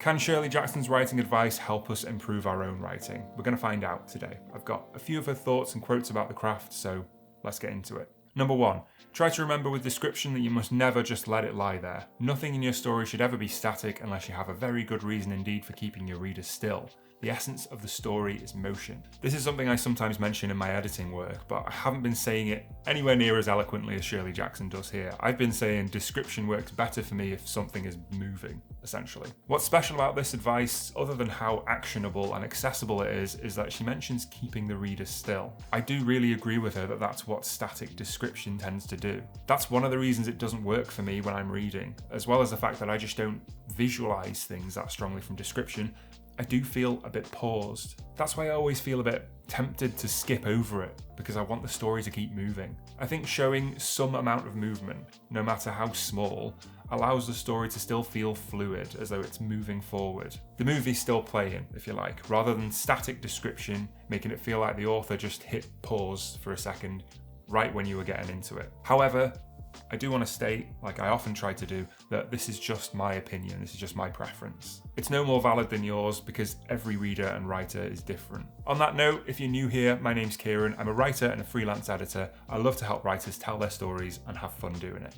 Can Shirley Jackson's writing advice help us improve our own writing? We're going to find out today. I've got a few of her thoughts and quotes about the craft, so let's get into it. Number 1, try to remember with description that you must never just let it lie there. Nothing in your story should ever be static unless you have a very good reason indeed for keeping your readers still. The essence of the story is motion. This is something I sometimes mention in my editing work, but I haven't been saying it anywhere near as eloquently as Shirley Jackson does here. I've been saying description works better for me if something is moving, essentially. What's special about this advice, other than how actionable and accessible it is that she mentions keeping the reader still. I do really agree with her that that's what static description tends to do. That's one of the reasons it doesn't work for me when I'm reading, as well as the fact that I just don't visualize things that strongly from description. I do feel a bit paused. That's why I always feel a bit tempted to skip over it, because I want the story to keep moving. I think showing some amount of movement, no matter how small, allows the story to still feel fluid, as though it's moving forward. The movie's still playing, if you like, rather than static description, making it feel like the author just hit pause for a second, right when you were getting into it. However, I do want to state, like I often try to do, that this is just my opinion, this is just my preference. It's no more valid than yours because every reader and writer is different. On that note, if you're new here, my name's Kieren. I'm a writer and a freelance editor. I love to help writers tell their stories and have fun doing it.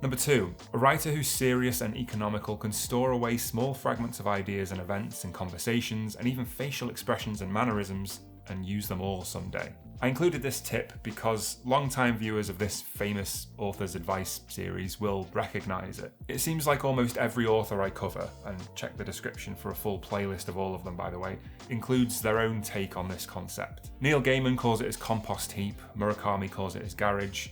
Number 2, a writer who's serious and economical can store away small fragments of ideas and events and conversations and even facial expressions and mannerisms and use them all someday. I included this tip because long-time viewers of this famous author's advice series will recognise it. It seems like almost every author I cover, and check the description for a full playlist of all of them by the way, includes their own take on this concept. Neil Gaiman calls it his compost heap, Murakami calls it his garage.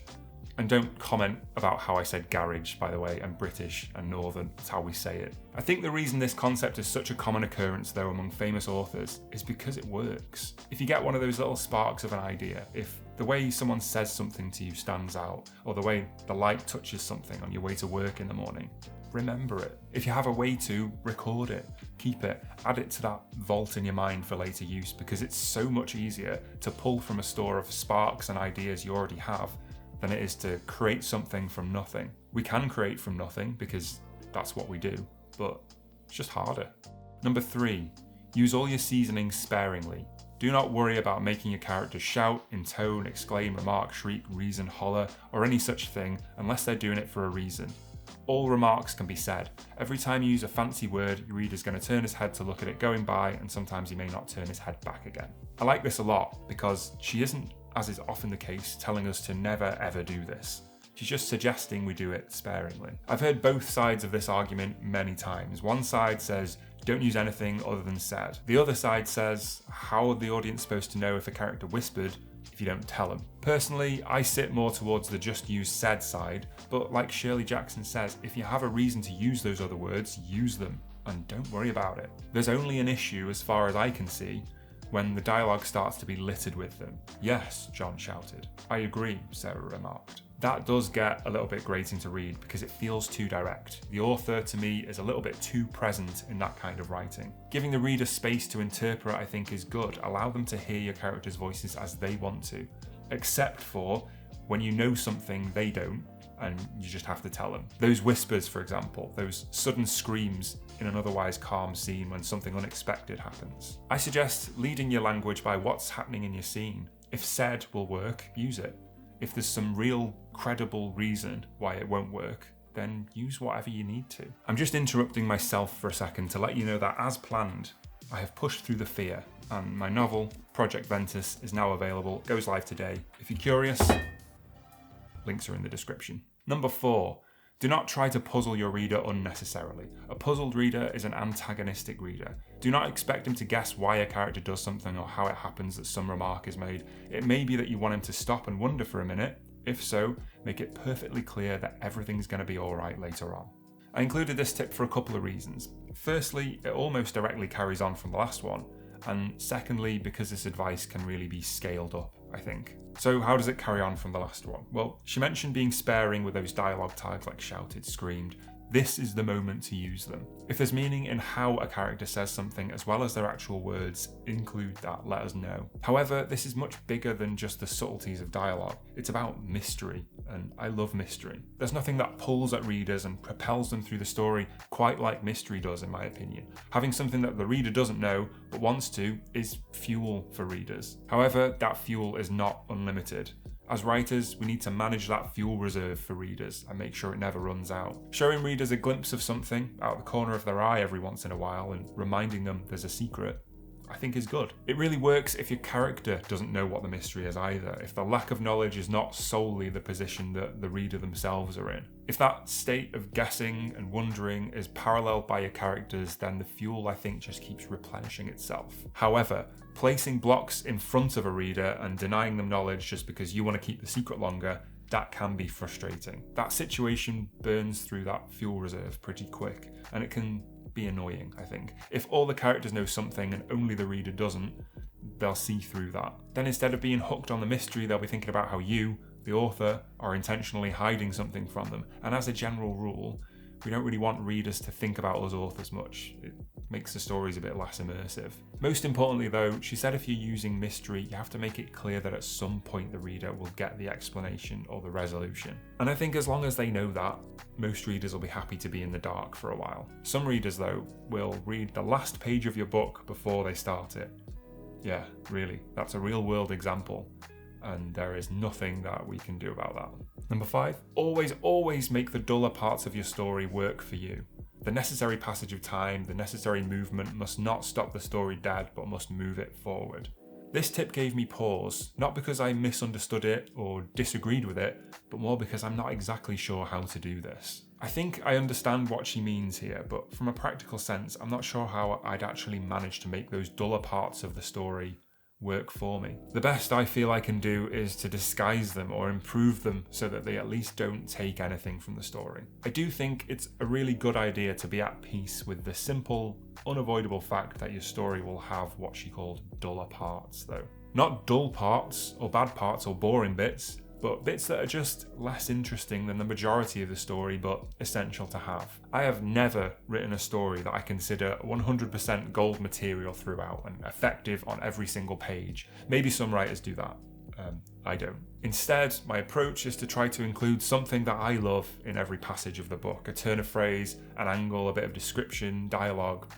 And don't comment about how I said garage, by the way. I'm British and Northern, that's how we say it. I think the reason this concept is such a common occurrence though among famous authors is because it works. If you get one of those little sparks of an idea, if the way someone says something to you stands out, or the way the light touches something on your way to work in the morning, remember it. If you have a way to, record it, keep it, add it to that vault in your mind for later use, because it's so much easier to pull from a store of sparks and ideas you already have than it is to create something from nothing. We can create from nothing because that's what we do, but it's just harder. Number 3, use all your seasonings sparingly. Do not worry about making your characters shout, intone, exclaim, remark, shriek, reason, holler, or any such thing unless they're doing it for a reason. All remarks can be said. Every time you use a fancy word, your reader's going to turn his head to look at it going by, and sometimes he may not turn his head back again. I like this a lot because she isn't, as is often the case, telling us to never ever do this. She's just suggesting we do it sparingly. I've heard both sides of this argument many times. One side says, don't use anything other than said. The other side says, how are the audience supposed to know if a character whispered if you don't tell them? Personally, I sit more towards the just use said side, but like Shirley Jackson says, if you have a reason to use those other words, use them, and don't worry about it. There's only an issue, as far as I can see, when the dialogue starts to be littered with them. Yes, John shouted. I agree, Sarah remarked. That does get a little bit grating to read because it feels too direct. The author, to me, is a little bit too present in that kind of writing. Giving the reader space to interpret, I think, is good. Allow them to hear your characters' voices as they want to, except for when you know something they don't, and you just have to tell them. Those whispers, for example, those sudden screams in an otherwise calm scene when something unexpected happens. I suggest leading your language by what's happening in your scene. If said will work, use it. If there's some real, credible reason why it won't work, then use whatever you need to. I'm just interrupting myself for a second to let you know that, as planned, I have pushed through the fear, and my novel, Project Ventus, is now available. It goes live today. If you're curious, links are in the description. Number 4, do not try to puzzle your reader unnecessarily. A puzzled reader is an antagonistic reader. Do not expect him to guess why a character does something or how it happens that some remark is made. It may be that you want him to stop and wonder for a minute. If so, make it perfectly clear that everything's going to be alright later on. I included this tip for a couple of reasons. Firstly, it almost directly carries on from the last one, and secondly, because this advice can really be scaled up, I think. So how does it carry on from the last one? Well, she mentioned being sparing with those dialogue tags like shouted, screamed. this is the moment to use them. If there's meaning in how a character says something as well as their actual words, include that, let us know. However, this is much bigger than just the subtleties of dialogue. It's about mystery, and I love mystery. There's nothing that pulls at readers and propels them through the story quite like mystery does, in my opinion. Having something that the reader doesn't know but wants to is fuel for readers. However, that fuel is not unlimited. As writers, we need to manage that fuel reserve for readers and make sure it never runs out. Showing readers a glimpse of something out the corner of their eye every once in a while and reminding them there's a secret, I think is good. It really works if your character doesn't know what the mystery is either, if the lack of knowledge is not solely the position that the reader themselves are in. If that state of guessing and wondering is paralleled by your characters, then the fuel, I think, just keeps replenishing itself. However, placing blocks in front of a reader and denying them knowledge just because you want to keep the secret longer, that can be frustrating. That situation burns through that fuel reserve pretty quick, and it can be annoying, I think. If all the characters know something and only the reader doesn't, they'll see through that. Then instead of being hooked on the mystery, they'll be thinking about how you, the author, are intentionally hiding something from them. And as a general rule, we don't really want readers to think about us authors much. It makes the stories a bit less immersive. Most importantly though, she said if you're using mystery, you have to make it clear that at some point the reader will get the explanation or the resolution. And I think as long as they know that, most readers will be happy to be in the dark for a while. Some readers though will read the last page of your book before they start it. Yeah, really, that's a real world example. And there is nothing that we can do about that. Number 5, always make the duller parts of your story work for you. The necessary passage of time, the necessary movement must not stop the story dead, but must move it forward. This tip gave me pause, not because I misunderstood it or disagreed with it, but more because I'm not exactly sure how to do this. I think I understand what she means here, but from a practical sense, I'm not sure how I'd actually manage to make those duller parts of the story work for me. The best I feel I can do is to disguise them or improve them so that they at least don't take anything from the story. I do think it's a really good idea to be at peace with the simple, unavoidable fact that your story will have what she called duller parts though. Not dull parts or bad parts or boring bits, but bits that are just less interesting than the majority of the story, but essential to have. I have never written a story that I consider 100% gold material throughout and effective on every single page. Maybe some writers do that. I don't. Instead, my approach is to try to include something that I love in every passage of the book. A turn of phrase, an angle, a bit of description, dialogue,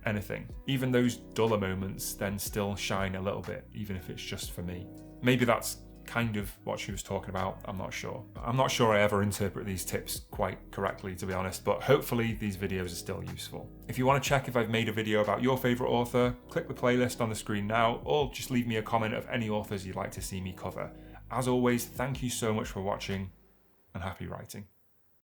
anything. Even those duller moments then still shine a little bit, even if it's just for me. Maybe that's kind of what she was talking about, I'm not sure. I'm not sure I ever interpret these tips quite correctly, to be honest, but hopefully these videos are still useful. If you want to check if I've made a video about your favourite author, click the playlist on the screen now, or just leave me a comment of any authors you'd like to see me cover. As always, thank you so much for watching, and happy writing.